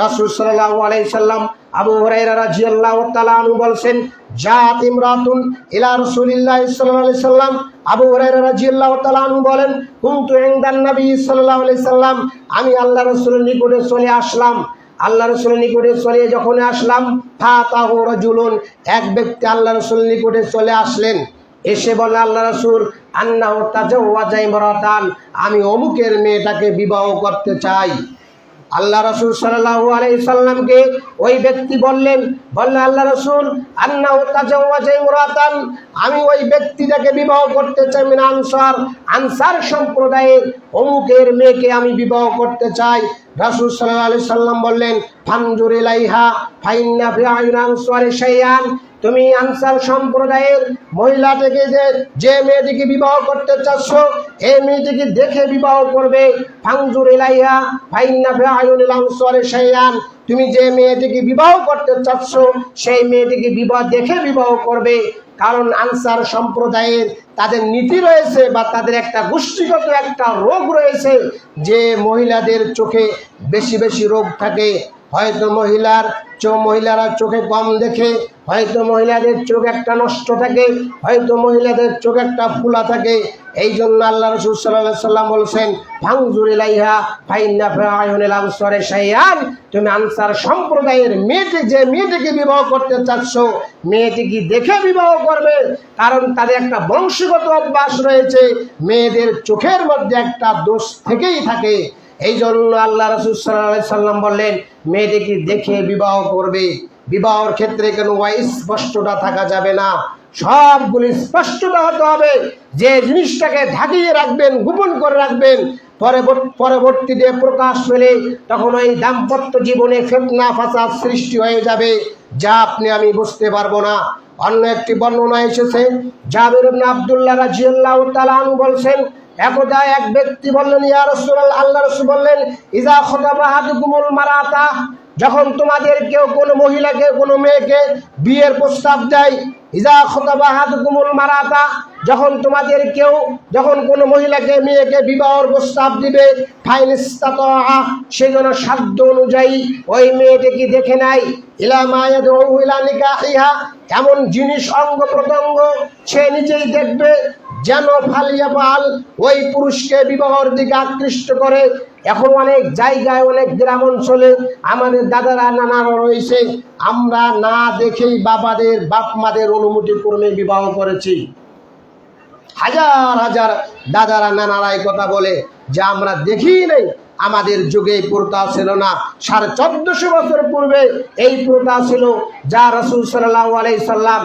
রাসূল সাল্লাল্লাহু আলাইহি সাল্লাম আবু হুরায়রা রাদিয়াল্লাহু তাআলা আনহু বলেন, জাআত ইমরাতুন ইলা রাসূলিল্লাহ সাল্লাল্লাহু আলাইহি সাল্লাম, আবু হুরায়রা রাদিয়াল্লাহু তাআলা আনহু বলেন, কুনতু ইনদান নবী সাল্লাল্লাহু আলাইহি সাল্লাম, আমি আল্লাহর রাসূলের নিকটে চলে আসলাম। আল্লাহর রাসূলের নিকটে চলে যখন আসলাম, ফাতাহু রাজুলুন, এক ব্যক্তি আল্লাহর রাসূলের নিকটে চলে আসলেন। এসে বলে, আল্লাহ রাসূল, আন্নাহু তাজাওয়াজা ইমরাতান, আমি অমুকের মেয়েটাকে বিবাহ করতে চাই। আল্লাহ রাসূল সাল্লাল্লাহু আলাইহি সাল্লামকে ওই ব্যক্তি বললেন আল্লাহ রাসূল আন্নাহু তাজাওয়াজা ইমরাতান, আমি ওই ব্যক্তিটাকে বিবাহ করতে চাই, মিন আনসার সম্প্রদায়ের অমুকের মেয়েকে আমি বিবাহ করতে চাই। রাসূল সাল্লাল্লাহু আলাইহি সাল্লাম বললেন ফানজুর ইলাইহা ফাইন্না ফি আইন আনসারি শাইআন, তুমি আনসার সম্প্রদায়ের মহিলাটিকে যে মেয়েটিকে বিবাহ করতে চাচ্ছ এই মেয়েটিকে দেখে বিবাহ করবে। ফানজুর ইলাইহা ফাইন্না ফি আইনিল আনসারি শাইআন, তুমি যে মেয়েটিকে বিবাহ করতে চাচ্ছ সেই মেয়েটিকে দেখে বিবাহ করবে। কারণ আনসার সম্প্রদায়ের তাদের নীতি রয়েছে বা তাদের একটা গোষ্ঠীগত একটা রোগ রয়েছে যে মহিলাদের চোখে বেশি বেশি রোগ থাকে। হয়তো মহিলারা চোখে কম দেখে, হয়তো মহিলাদের চোখ একটা নষ্ট থাকে, হয়তো মহিলাদের চোখ একটা ফুলা থাকে। এই জন্য আল্লাহ রাসূল সাল্লাল্লাহু আলাইহি সাল্লাম বলছেন ফানজুর ইলাইহা ফাইন্না ফি আইনিল আনসারি শাইআন, তুমি আনসার সম্প্রদায়ের যে মেয়েটিকে বিবাহ করতে চাচ্ছ মেয়েটিকে দেখে বিবাহ করবে। কারণ তাদের একটা বংশগত অভ্যাস রয়েছে, মেয়েদের চোখের মধ্যে একটা দোষ থেকেই থাকে। এই জন্য আল্লাহ রাসূল সাল্লাল্লাহু আলাইহি সাল্লাম বললেন মেয়েটিকে দেখে বিবাহ করবে। বিবাহের ক্ষেত্রে কোনো স্পষ্টতা থাকা যাবে না, সবগুলি স্পষ্টতা হতে হবে। যে জিনিসটাকে ঢাকিয়ে রাখবেন, গোপন করে রাখবেন, পরবর্তীতে প্রকাশ পেলে তখন ওই দাম্পত্য জীবনে ফিতনা ফাসাদ সৃষ্টি হয়ে যাবে, যা আমি বুঝতে পারবো না। অন্য একটি বর্ণনা এসেছে, জাবির ইবনে আব্দুল্লাহ রাদিয়াল্লাহু তাআলা আনহু বলছেন একদা এক ব্যক্তি বললেন ইয়া রাসূলুল্লাহ, আল্লাহ রাসূল বললেন ইজা খাতাবা আহাদুকুমুল মারাতা, যখন তোমাদের কেউ কোনো মহিলাকে কোনো মেয়েকে বিয়ের প্রস্তাব দেয়, ইজা খাতাবা আহাদুকুমুল মারাতা, যখন কোনো মহিলাকে মেয়েকে বিবাহের প্রস্তাব দিবে ফাইনিস্তাতা, সে যেন সাধ্য অনুযায়ী ওই মেয়েটিকে দেখে নেয়, ইলা মা ইয়াদউ ইলা নিকাহিহা, এমন জিনিস অঙ্গ প্রত্যঙ্গ সে নিজেই দেখবে যেন ফালিয়াফাল ওই পুরুষকে বিবাহের দিকে আকৃষ্ট করে। এখন অনেক জায়গায় অনেক গ্রাম অঞ্চলে আমাদের দাদারা নানারা রয়েছে, আমরা না দেখেই বাপ মাদের অনুমতি ক্রমে বিবাহ করেছি। হাজার হাজার দাদারা নানারাই কথা বলে যে আমরা দেখি নাই, আমাদের যুগে এই প্রথা ছিল না। 1450 বছর পূর্বে এই প্রথা ছিল, যা রাসূল সাল্লাল্লাহু আলাইহি সাল্লাম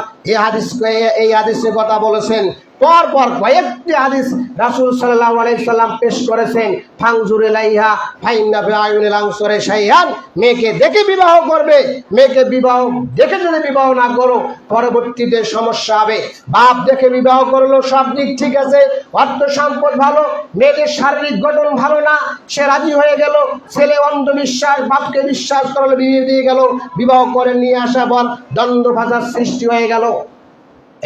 এই হাদিসে কথা বলেছেন। পরপর কয়েকটি হাদিস রাসূল সাল্লাল্লাহু আলাইহি সাল্লাম পেশ করেছেন ফানজুর ইলাইহা ফাইন্না ফি আইনিল আনসারি শাইআন, মেয়েকে দেখে বিবাহ করবে। মেয়েকে বিবাহ দেখে যদি বিবাহ না করো পরবর্তীতে সমস্যা হবে। বাপ দেখে বিবাহ করলো, সব দিক ঠিক আছে, অর্থ সম্পদ ভালো, মেয়েদের শারীরিক গঠন ভালো না, সে রাজি হয়ে গেল, ছেলে অন্ধবিশ্বাস বাপকে বিশ্বাস করলো, বিয়ে দিয়ে গেল, বিবাহ করে নিয়ে আসা পর দ্বন্দ্ব ফাসাদ সৃষ্টি হয়ে গেল।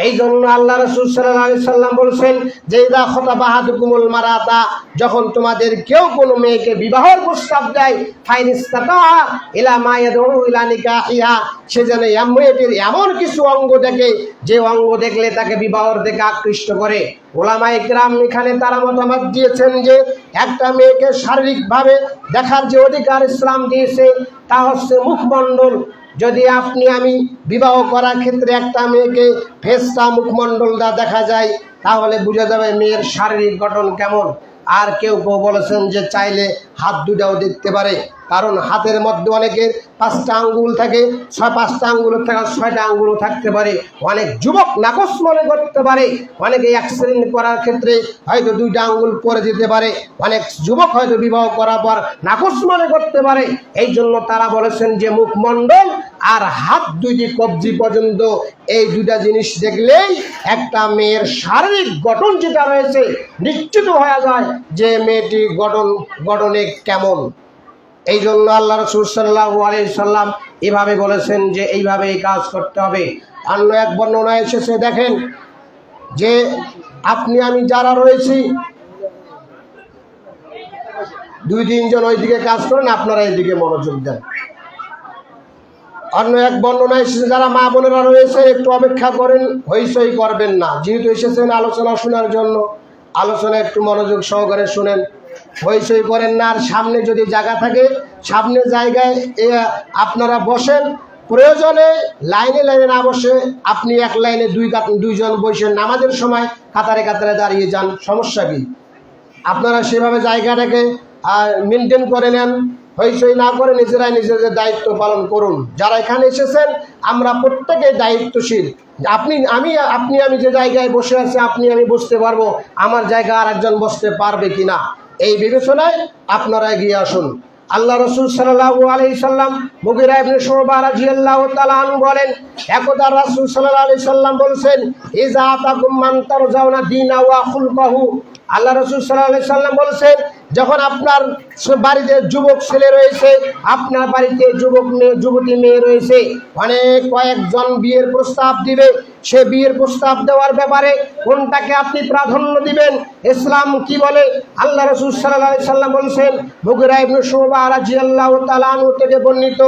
এই জন্য আল্লাহ রাসূল সাল্লাল্লাহু আলাইহি সাল্লাম বলছেন যে ইযা খাতাবা আহাদুকুমুল মারাতা, যখন তোমাদের কেউ কোনো মেয়েকে বিবাহের প্রস্তাব দেয় ফাইনিস্তাতা ইলা মা ইয়াদউ ইলা নিকাহিহা, সে যেন মেয়েটির এমন কিছু অঙ্গ দেখে যে অঙ্গ দেখলে তাকে বিবাহের দিকে আকৃষ্ট করে। ওলামায়ে কেরাম এখানে তারা মতামত দিয়েছেন যে একটা মেয়েকে শারীরিকভাবে দেখার যে অধিকার ইসলাম দিয়েছে তা হচ্ছে মুখমণ্ডল। যদি আমি বিবাহ করার ক্ষেত্রে একটা মেয়েকে ফেসটা মুখমণ্ডলটা দেখা যায় তাহলে বোঝা যাবে মেয়ের শারীরিক গঠন কেমন। আর কেউ বলেছেন যে চাইলে হাত দুটাও দেখতে পারে, কারণ হাতের মধ্যে অনেকের 5টা আঙ্গুল থাকে, 5টা আঙ্গুল থাকা 6টা আঙ্গুলও থাকতে পারে। অনেক যুবক নাকচ মনে করতে পারে, অনেকে অ্যাক্সিডেন্ট করার ক্ষেত্রে হয়তো 2টা আঙ্গুল পরে যেতে পারে, অনেক যুবক হয়তো বিবাহ করার পর নাকচ মনে করতে পারে। এই জন্য তারা বলেছেন যে মুখমণ্ডল আর হাত দুইটি কবজি পর্যন্ত এই 2টা জিনিস দেখলেই একটা মেয়ের শারীরিক গঠন যেটা রয়েছে নিশ্চিত হয়ে যায় যে মেয়েটি গঠনে কেমন। এই জন্য আল্লাহ রাসূল সাল্লাল্লাহু আলাইহি সাল্লাম এভাবে বলেছেন যে এইভাবে এই কাজ করতে হবে। অন্য এক বর্ণনা এসেছে, দেখেন যে আমি যারা রয়েছি 2-3 জন ওইদিকে কাজ করেন, আপনারা এইদিকে মনোযোগ দেন। অন্য এক বর্ণনা এসেছে যারা মা বোনেরা রয়েছে একটু অপেক্ষা করেন, হইচই করবেন না, যেহেতু এসেছেন আলোচনা শোনার জন্য আলোচনা একটু মনোযোগ সহকারে শুনেন, হইচই করেন না। আর সামনে যদি জায়গা থাকে সামনে জায়গায় আপনারা বসেন, প্রয়োজনে লাইনে না বসে আপনি এক লাইনে 2 জন বসেন, নামাজের সময় কাতারে কাতারে দাঁড়িয়ে যান, সমস্যা কি? আপনারা সেভাবে জায়গাটাকে মেনটেন করে নেন। হইচই না করে নিজেরাই নিজেদের দায়িত্ব পালন করুন। যারা এখানে এসেছেন আমরা প্রত্যেকেই দায়িত্বশীল। আপনি আমি যে জায়গায় বসে আছি আপনি আমি বসতে পারবো, আমার জায়গায় আর একজন বসতে পারবে কিনা, এই বিবেচনায় আপনারা এগিয়ে আসুন। আল্লাহ রাসূল সাল্লাল্লাহু আলাইহি সাল্লাম মুগীরা ইবনে শুবা রাদিয়াল্লাহু তাআলা আনহু বলেন, একদা রাসূল সাল্লাল্লাহু আলাইহি সাল্লাম বলেছেন, ইযা আতাকুম মান তারজাউনা দীনা ওয়া খুলকাহু। আল্লাহ রাসূল সাল্লাল্লাহু আলাইহি সাল্লাম বলেছেন, যখন আপনার বাড়িতে যুবক ছেলে রয়েছে, আপনার বাড়িতে যুবতী মেয়ে রয়েছে, কয়েকজন বিয়ের প্রস্তাব দিবে, সে বিয়ের প্রস্তাব দেওয়ার ব্যাপারে কোনটাকে আপনি প্রাধান্য দিবেন, ইসলাম কি বলে? আল্লাহ রাসূল সাল্লাল্লাহু আলাইহি সাল্লাম বলেছেন, মুগীরা ইবনে শুবা রাদিয়াল্লাহু তাআলা আনহু থেকে বর্ণিত,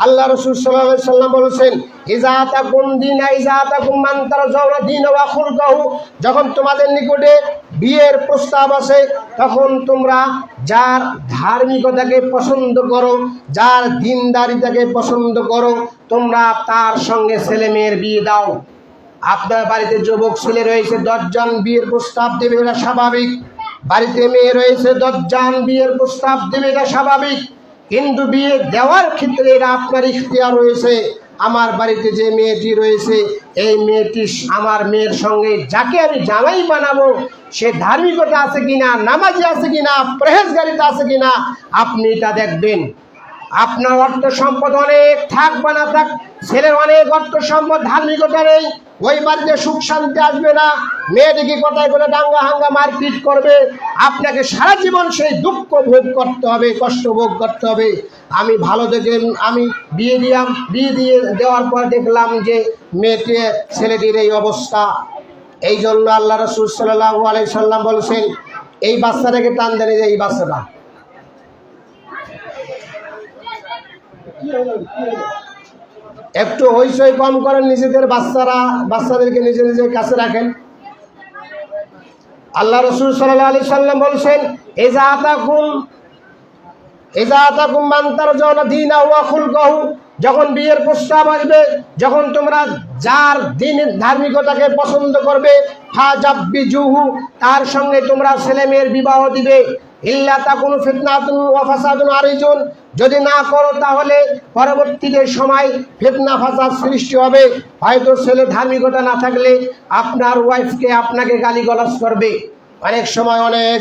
আল্লাহ রাসূল সাল্লাল্লাহু আলাইহি সাল্লাম বলেছেন, ইযা আতাকুম মান তারজাউনা দীনা ওয়া খুলকাহু, যখন তোমাদের নিকটে বিয়ের প্রস্তাব আসে তখন তোমরা যার ধার্মিকতাকে পছন্দ করো, যার দিনদারিতাকে পছন্দ করো, তোমরা তার সঙ্গে ছেলে মেয়ের বিয়ে দাও। আপনার বাড়িতে যুবক ছেলে রয়েছে, 10 জন বিয়ের প্রস্তাব দেবে, এটা স্বাভাবিক। বাড়িতে মেয়ে রয়েছে, 10 জন বিয়ের প্রস্তাব দেবে, এটা স্বাভাবিক। কিন্তু বিয়ে দেওয়ার ক্ষেত্রে এটা আপনার ইখতিয়ার রয়েছে। আমার বাড়িতে যে মেয়েটি রয়েছে, এই মেয়েটি আমার মেয়ের সঙ্গে যাকে আমি জামাই বানাবো, সে ধার্মিকতা আছে কিনা, নামাজি আছে কিনা, পরহেজগারিতা আছে কিনা, আপনি এটা দেখবেন। আপনার অর্থ সম্পদ অনেক থাক বা না থাক, ছেলের অনেক অর্থ সম্পদ, ধার্মিকতা নেই, ওই বাড়িতে সুখ শান্তি আসবে না। মেয়েটিকে কথায় করে দাঙ্গা হাঙ্গা মারপিট করবে, আপনাকে সারা জীবন সেই দুঃখ ভোগ করতে হবে, কষ্ট ভোগ করতে হবে। আমি ভালো দেখে আমি বিয়ে দিয়ে দেওয়ার পর দেখলাম যে ছেলেটির এই অবস্থা। এই জন্য আল্লাহ রাসূল সাল্লাল্লাহু আলাইহি সাল্লাম বলেছেন, এই বাচ্চাটাকে টান দেন, এই বাচ্চাটা একটু হইচই কম করেন, নিজেদের বাচ্চাদেরকে নিজের কাছে রাখেন। আল্লাহ রাসূল সাল্লাল্লাহু আলাইহি সাল্লাম বলেছেন, ইযা আতাকুম মান তারজাউনা দীনা ওয়া খুলকাহু, যখন বিয়ের প্রস্তাব আসবে, যখন তোমরা যার দ্বীনের ধার্মিকতাকে পছন্দ করবে, ফাজাব্বিজুহু, তার সঙ্গে তোমরা ছেলে মেয়ের বিবাহ দিবে। ইল্লা তাকুনু ফিতনাতুন ওয়া ফাসাদুন আরিজুন, যদি না করো তাহলে পরবর্তীতে সময় ফিতনা ফাসাদ সৃষ্টি হবে। হয়তো ছেলে ধার্মিকতা না থাকলে আপনার ওয়াইফকে আপনাকে গালিগালাজ করবে। অনেক সময় অনেক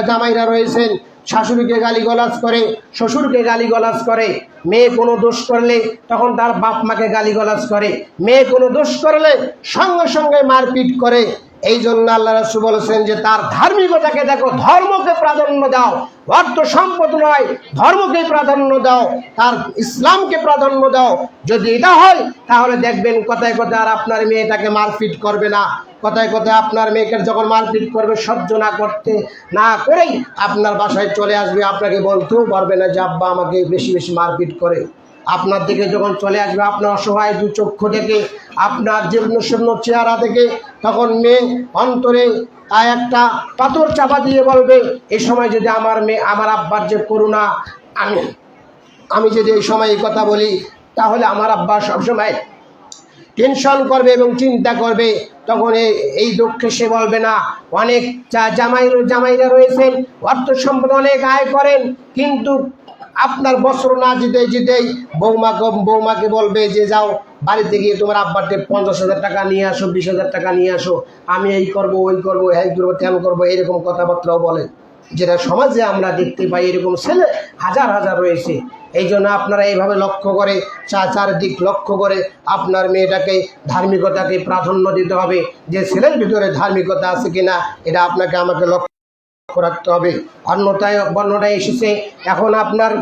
জামাইরা রয়েছেন, শাশুড়িকে গালিগালাজ করে, শ্বশুরকে গালিগালাজ করে। মেয়ে কোনো দোষ করলে তখন তার বাপ মাকে গালিগালাজ করে, মেয়ে কোনো দোষ করলে সঙ্গে সঙ্গে মারপিট করে। এই জন্য আল্লাহ রাসূল বলেছেন যে তার ধার্মিকতাকে দেখো, ধর্মকে প্রাধান্য দাও, অর্থ সম্পদ নয়, ধর্মকে প্রাধান্য দাও, তার ইসলামকে প্রাধান্য দাও। যদি এটা হয় তাহলে দেখবেন কথায় কথায় আর আপনার মেয়েটাকে মারপিট করবে না। কথায় কথায় আপনার মেয়েকে যখন মারপিট করবে, সহ্য না করেই আপনার বাসায় চলে আসবে, আপনাকে বলতেও পারবে না যে আব্বা আমাকে বেশি বেশি মারপিট করে। আপনার দিকে যখন চলে আসবে, আপনার অসহায় দু চক্ষু থেকে, আপনার জীর্ণ শীর্ণ চেহারা থেকে, তখন মেয়ে অন্তরে একটা পাথর চাপা দিয়ে বলবে, এই সময় যদি আমার আব্বার যে করুণা, আমি যদি এই সময় এই কথা বলি তাহলে আমার আব্বা সবসময় টেনশন করবে এবং চিন্তা করবে। তখন এই দুঃখে সে বলবে না। অনেক জামাইরা রয়েছেন, অর্থ সম্পদ অনেক আয় করেন, কিন্তু আপনার বছর না জিতেই বৌমাকে বলবে যে যাও বাড়িতে গিয়ে তোমার আব্বারকে 50,000 টাকা নিয়ে আসো, 20,000 টাকা নিয়ে আসো, আমি এই করবো, ওই করবো, হ্যাঁ করবো, তেন করবো, এরকম কথাবার্তাও বলে, যেটা সমাজে আমরা দেখতে পাই। এরকম ছেলে হাজার হাজার রয়েছে। এই জন্য আপনারা এইভাবে লক্ষ্য করে, চারদিক লক্ষ্য করে আপনার মেয়েটাকে, ধার্মিকতাকে প্রাধান্য দিতে হবে। যে ছেলের ভিতরে ধার্মিকতা আছে কিনা এটা আপনাকে আমাকে লক্ষ্য রাখতে হবে। অন্যটায় এসেছে, এখন আপনার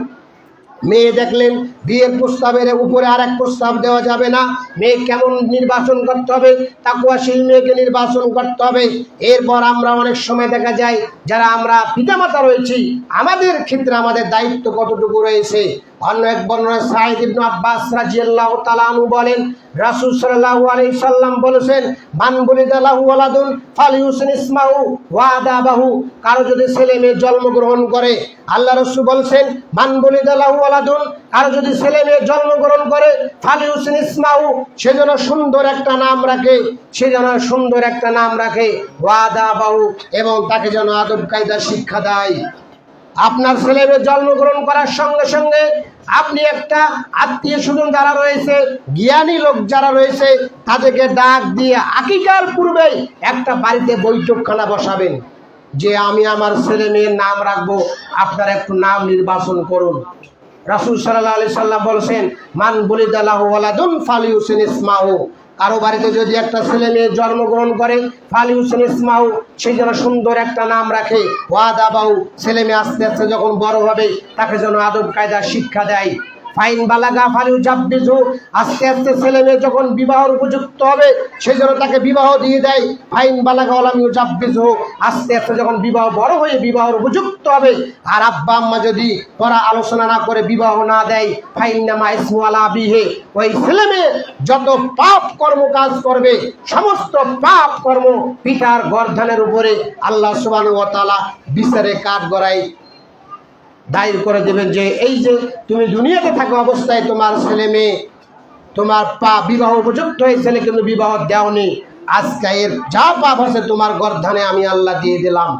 মেয়ে দেখলেন বিয়ের প্রস্তাবের উপরে আর এক প্রস্তাব দেওয়া যাবে না। মেয়ে কেমন নির্বাচন করতে হবে, তাকওয়াশীল মেয়েকে নির্বাচন করতে হবে। এরপর আমরা অনেক সময় দেখা যায় যারা আমরা পিতামাতা রয়েছি, আমাদের ক্ষেত্রে আমাদের দায়িত্ব কতটুকু রয়েছে। অন্য এক বর্ণনায় সাঈদ ইবনে আব্বাস রাদিয়াল্লাহু তাআলা আনহু বলেন, রাসূল সাল্লাল্লাহু আলাইহি সাল্লাম বলেছেন, মান বুলিদা লাহু ওয়ালাদুন ফালিউসিন ইসমাহু ওয়া আদাবাহু, কারো যদি ছেলে মেয়ে জন্মগ্রহণ করে, আল্লাহ রাসূল বলেছেন, মান বুলিদা লাহু ওয়ালাদুন, কারো যদি ছেলে মেয়ে জন্মগ্রহণ করে, ফালিউসিন ইসমাহু, সে যেন সুন্দর একটা নাম রাখে, ওয়া আদাবাহু, এবং তাকে যেন আদব কায়দা শিক্ষা দেয়। আপনার ছেলে মেয়ে জন্মগ্রহণ করার সঙ্গে সঙ্গে আপনি একটা আত্মীয় স্বজন যারা রয়েছে, জ্ঞানী লোক যারা রয়েছে, তাদেরকে ডাক দিয়ে আকিকার পূর্বেই একটা বাড়িতে বৈঠকখানা বসাবেন যে আমি আমার ছেলে মেয়ের নাম রাখবো, আপনারা একটু নাম নির্বাচন করুন। রাসূল সাল্লাল্লাহু আলাইহি সাল্লাম বলেছেন, মান বুলিদা লাহু ওয়ালাদুন ফালিউসিন ইসমাহু, কারো বাড়িতে যদি একটা ছেলে মেয়ে জন্মগ্রহণ করে, ফালিউসিন ইসমাহু, সেই যেন সুন্দর একটা নাম রাখে, ওয়াদাবাউ, ছেলে মেয়ে আস্তে আস্তে যখন বড় হবে তাকে যেন আদব কায়দা শিক্ষা দেয়। ফাইন বালাগা ফালিউ জাব্বিজু, আস্তে আস্তে ছেলে মেয়ে যখন বিবাহের উপযুক্ত হবে সেই জন্য তাকে বিবাহ দিয়ে দেয়। ফাইন বালাগা ওলামিউ জাব্বিজু, আস্তে আস্তে যখন বিবাহ বড় হয়ে বিবাহের উপযুক্ত হবে আর আব্বা আম্মা যদি পড়া আলোচনা না করে বিবাহ না দেয়, ফাইন নামা ইসমু আলা আবিহে, ওই ছেলে মেয়ে যত পাপ কর্ম কাজ করবে সমস্ত পাপ কর্ম পিতার গর্দানের উপরে আল্লাহ সুবহানাহু ওয়া তাআলা বিচারে কাঠ গড়াই দায়ের করে দেবেন যে এই যে তুমি দুনিয়াতে থাকা অবস্থায় তোমার ছেলে মেয়ে তোমার বিবাহ উপযুক্ত হয়েছিল কিন্তু বিবাহ দেওনি, আজকে এর যা পাপ আছে তোমার গর্দানে আমি আল্লাহ দিয়ে দিলাম।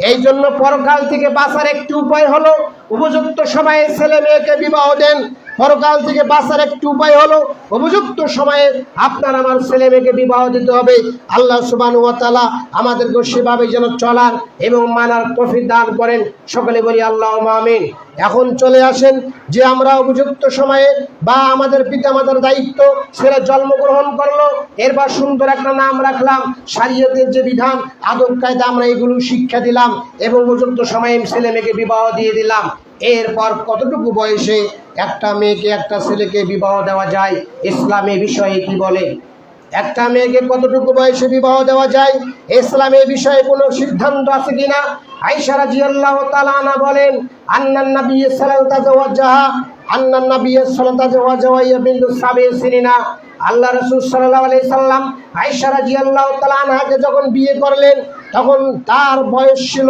এই জন্য পরকাল থেকে বাঁচার একটি উপায় হলো উপযুক্ত সময়ে ছেলে মেয়েকে বিবাহ দেন। পরকাল থেকে বাঁচার একটি উপায় হলো উপযুক্ত সময়ে আপনার আমার ছেলে মেয়েকে বিবাহ দিতে হবে। আল্লাহ সুবহানাহু ওয়া তাআলা আমাদেরকে সেভাবে যেন চলার এবং মানার তৌফিক দান করেন। সকলে বলি আল্লাহুম্মা আমিন। এখন চলে আসেন যে আমরা উপযুক্ত সময়ে বা আমাদের পিতামাতার দায়িত্ব, ছেলে জন্মগ্রহণ করলো, এরপর সুন্দর একটা নাম রাখলাম, শরীয়তের যে বিধান আদব কায়দা আমরা এগুলো শিক্ষা দিলাম এবং উপযুক্ত সময়ে ছেলে মেয়েকে বিবাহ দিয়ে দিলাম। এরপর কতটুকু বয়সে একটা মেয়েকে একটা ছেলেকে বিবাহ দেওয়া যায়, ইসলামে বিষয়ে কি বলে? একটা মেয়েকে কতটুকু বয়সে বিবাহ দেওয়া যায়, ইসলামে বিষয়ে কোনো সিদ্ধান্ত আছে কিনা? আয়েশা রাদিয়াল্লাহু তাআলা আনহা বলেন, আন্নান নবী সাল্লাল্লাহু আলাইহি ওয়াসাল্লাম, আল্লাহ রাসূল সাল্লাল্লাহু আলাইহি সাল্লাম আয়েশা রাদিয়াল্লাহু তাআলা আনহাকে যখন বিয়ে করলেন তখন তার বয়স ছিল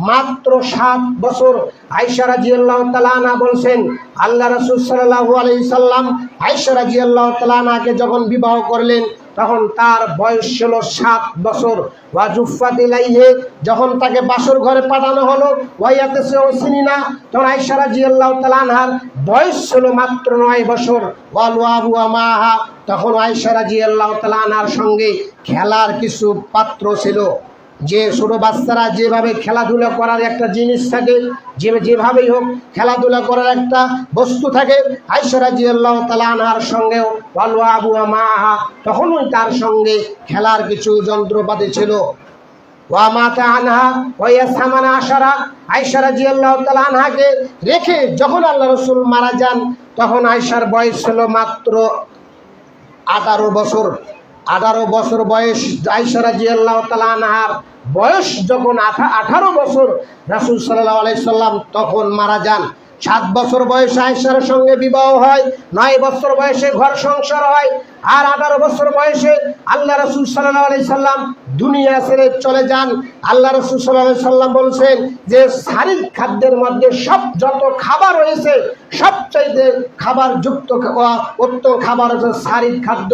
মাত্র 7 বছর। আয়েশা রাদিয়াল্লাহু তাআলা আনহা বলছেন, আল্লাহ রাসূল সাল্লাল্লাহু আলাইহি সাল্লাম আয়েশা রাদিয়াল্লাহু তাআলা আনহাকে যখন বিবাহ করলেন তখন তার বয়স ছিল 7 বছর। ওয়াজুফাত ইলাইহি, যখন তাকে বাসর ঘরে পাঠানো হলো, ওয়ায়াতেসে ওসিনা, তখন আয়েশা রাদিয়াল্লাহু তাআলা আনহার বয়স ছিল মাত্র 9 বছর। ওয়ালওয়াবু মাহা, তখন আয়েশা রাদিয়াল্লাহু তাআলা আনহার সঙ্গে খেলার কিছু পাত্র ছিল। যে ছোট বাচ্চারা যেভাবে খেলাধুলা করার একটা জিনিস থাকে, যেভাবেই হোক খেলাধুলা করার একটা বস্তু থাকে, আয়েশা রাদিয়াল্লাহু তাআলা আনহার সঙ্গেও ওয়ালওয়াবু মাহা, তখনই তার সঙ্গে খেলার কিছু যন্ত্রপাতি ছিল। ওয়া মাতা আনহা ওয়া ইয়াসামানা আশারা, আয়েশা রাদিয়াল্লাহু তাআলা আনহাকে রেখে যখন আল্লাহ রাসূল মারা যান তখন আয়েশার বয়স ছিল মাত্র 18 বছর। 18 বছর বয়স আয়েশা রাদিয়াল্লাহু তাআলা আনহার বয়স যখন 18 বছর, রাসূল সাল্লাল্লাহু আলাইহি সাল্লাম তখন মারা যান। 7 বছর বয়সে আয়েশার সঙ্গে বিবাহ হয়, 9 বছর বয়সে ঘর সংসার হয়, আর 18 বছর বয়সে আল্লাহ রাসূল সাল্লাল্লাহু আলাইহি সাল্লাম দুনিয়া ছেড়ে চলে যান। আল্লাহ রাসূল সাল্লাল্লাহু আলাইহি সাল্লাম বলছেন যে শারীরিক খাদ্যের মধ্যে সব যত খাবার রয়েছে সবচাইতে খাবারযুক্ত উত্তম খাবার হচ্ছে শারীরিক খাদ্য,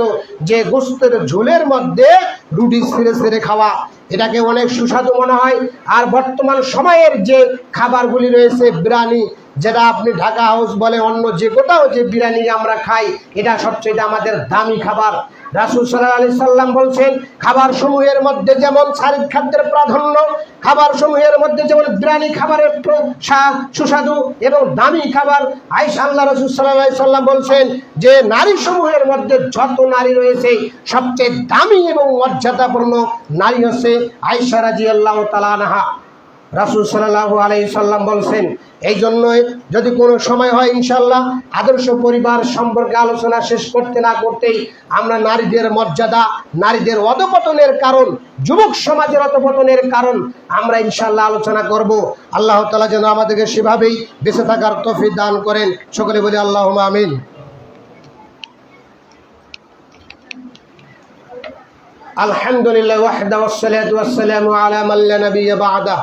যে গোশতের ঝোলের মধ্যে রুটি ছিঁড়ে ছিঁড়ে খাওয়া, এটাকে অনেক সুস্বাদু মনে হয়। আর বর্তমান সময়ের যে খাবারগুলি রয়েছে বিরিয়ানি, যেটা আপনি ঢাকা হাউস বলে অন্য যে কোথাও যে বিরিয়ানি আমরা খাই, এটা সবচেয়ে আমাদের দামি খাবার। রাসূল সাল্লাল্লাহু আলাইহি সাল্লাম বলছেন খাবার সমূহের মধ্যে যেমন শারীরিক খাদ্যের প্রাধান্য, খাবার সমূহের মধ্যে যেমন বিরিয়ানি খাবারের সুস্বাদু এবং দামি খাবার, আয়েশা আল্লাহ রাসূল সাল্লাল্লাহু আলাইহি সাল্লাম বলছেন যে নারী সমূহের মধ্যে যত নারী রয়েছে সবচেয়ে দামি এবং মর্যাদাপূর্ণ নারী হচ্ছে আয়েশা রাদিয়াল্লাহু তাআলা আনহা। রাসূল সাল্লাল্লাহু আলাইহি সাল্লাম বলছেন, এই জন্যই যদি কোনো সময় হয় ইনশাআল্লাহ আদর্শ পরিবার সম্পর্কে আলোচনা শেষ করতে না করতেই আমরা নারীদের মর্যাদা, নারীদের অধঃপতনের কারণ, যুবক সমাজের অধঃপতনের কারণ আমরা ইনশাআল্লাহ আলোচনা করব। আল্লাহ তাআলা যেন আমাদেরকে সেভাবেই বেঁচে থাকার তৌফিক দান করেন। সকলে বলি আল্লাহুম্মা আমিন। আলহামদুলিল্লাহ ওয়াহদা ওয়াসসালাতু ওয়াসসালামু আলা মান লা নাবিয়্যা বা'দা।